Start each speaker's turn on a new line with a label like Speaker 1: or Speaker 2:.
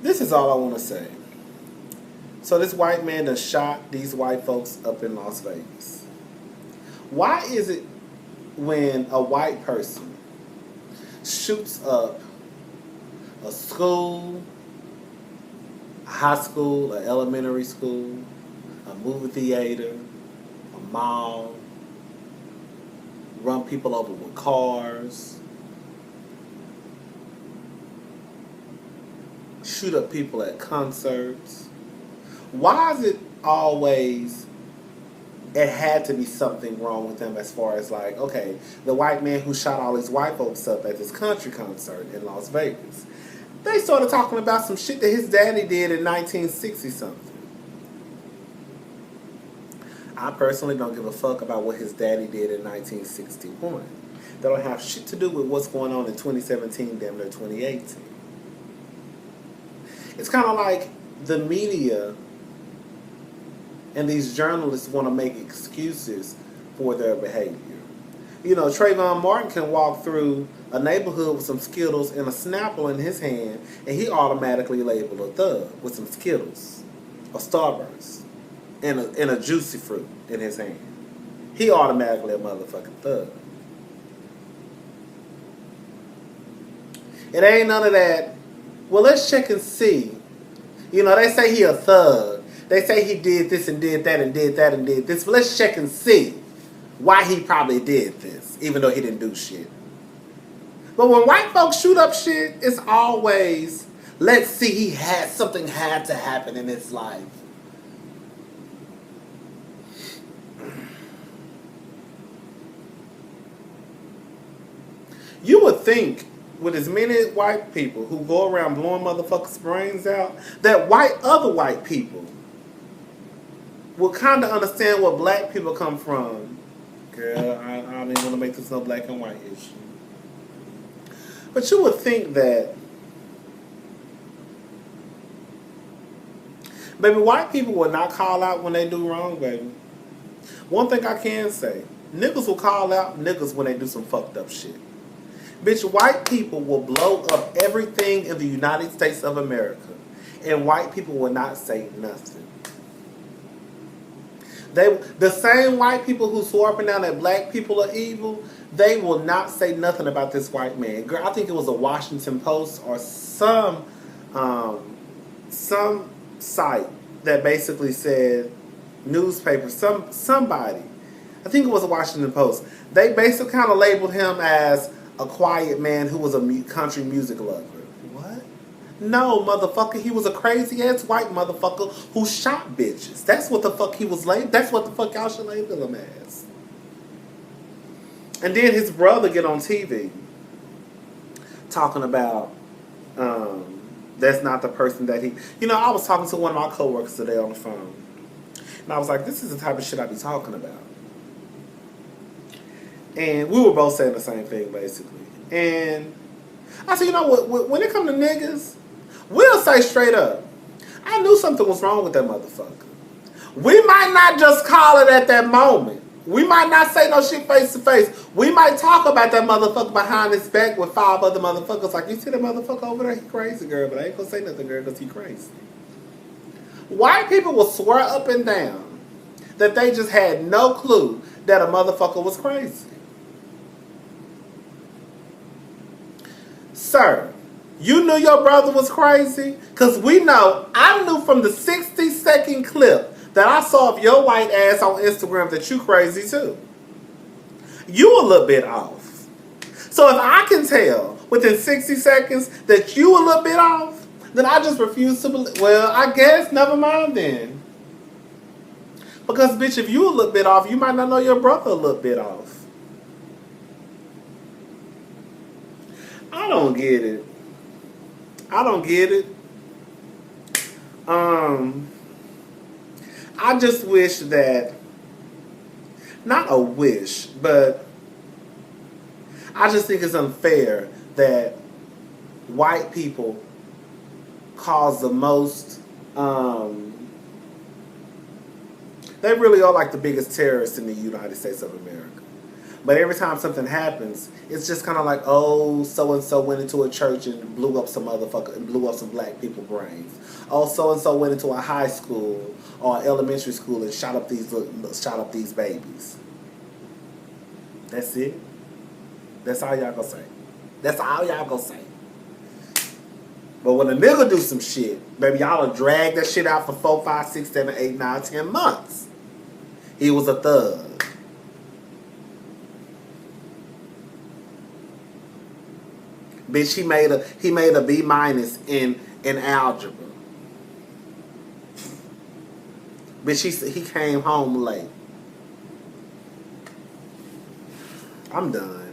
Speaker 1: This is all I want to say. So this white man done shot these white folks up in Las Vegas. Why is it when a white person shoots up a school, a high school, an elementary school, a movie theater, a mall, run people over with cars, shoot up people at concerts? Why is it always it had to be something wrong with them as far as like, okay, the white man who shot all these white folks up at this country concert in Las Vegas. They started talking about some shit that his daddy did in 1960 something. I personally don't give a fuck about what his daddy did in 1961. That don't have shit to do with what's going on in 2017, damn near 2018. It's kind of like the media and these journalists want to make excuses for their behavior. You know, Trayvon Martin can walk through a neighborhood with some Skittles and a Snapple in his hand, and he automatically labeled a thug with some Skittles or Starburst and a Juicy Fruit in his hand. He automatically a motherfucking thug. It ain't none of that. Well, let's check and see. You know, they say he a thug. They say he did this and did that and did that and did this. But let's check and see why he probably did this, even though he didn't do shit. But when white folks shoot up shit, it's always, let's see, something had to happen in his life. You would think, with as many white people who go around blowing motherfuckers' brains out, that other white people will kind of understand where black people come from. Girl, I don't even want to make this no black and white issue. But you would think that, baby, white people will not call out when they do wrong, baby. One thing I can say, niggas will call out niggas when they do some fucked up shit. Bitch, white people will blow up everything in the United States of America, and white people will not say nothing. The same white people who swore up and down that black people are evil, they will not say nothing about this white man. Girl, I think it was a Washington Post or some site that basically said, newspaper, somebody, I think it was a Washington Post. They basically kind of labeled him as a quiet man who was a country music lover. What? No, motherfucker, he was a crazy ass white motherfucker who shot bitches. That's what the fuck he was labeled. That's what the fuck y'all should label him as. And then his brother get on TV talking about that's not the person that he. You know, I was talking to one of my coworkers today on the phone, and I was like, "This is the type of shit I be talking about." And we were both saying the same thing, basically. And I said, you know what? When it comes to niggas, we'll say straight up, I knew something was wrong with that motherfucker. We might not just call it at that moment. We might not say no shit face to face. We might talk about that motherfucker behind his back with 5 other motherfuckers. Like, you see that motherfucker over there? He crazy, girl. But I ain't gonna say nothing, girl, because he crazy. White people will swear up and down that they just had no clue that a motherfucker was crazy. Sir, you knew your brother was crazy? Because I knew from the 60-second clip that I saw of your white ass on Instagram that you crazy too. You a little bit off. So if I can tell within 60 seconds that you a little bit off, then I just refuse to believe. Well, I guess never mind then. Because bitch, if you a little bit off, you might not know your brother a little bit off. I don't get it. I don't get it. I just wish that, not a wish, but I just think it's unfair that white people cause the most, they really are like the biggest terrorists in the United States of America. But every time something happens, it's just kind of like, oh, so and so went into a church and blew up some motherfucker and blew up some black people brains. Oh, so and so went into a high school or elementary school and shot up these babies. That's it. That's all y'all gonna say. That's all y'all gonna say. But when a nigga do some shit, baby, y'all will drag that shit out for 4, 5, 6, 7, 8, 9, 10 months. He was a thug. Bitch, he made a B minus in algebra. Bitch, he came home late. I'm done.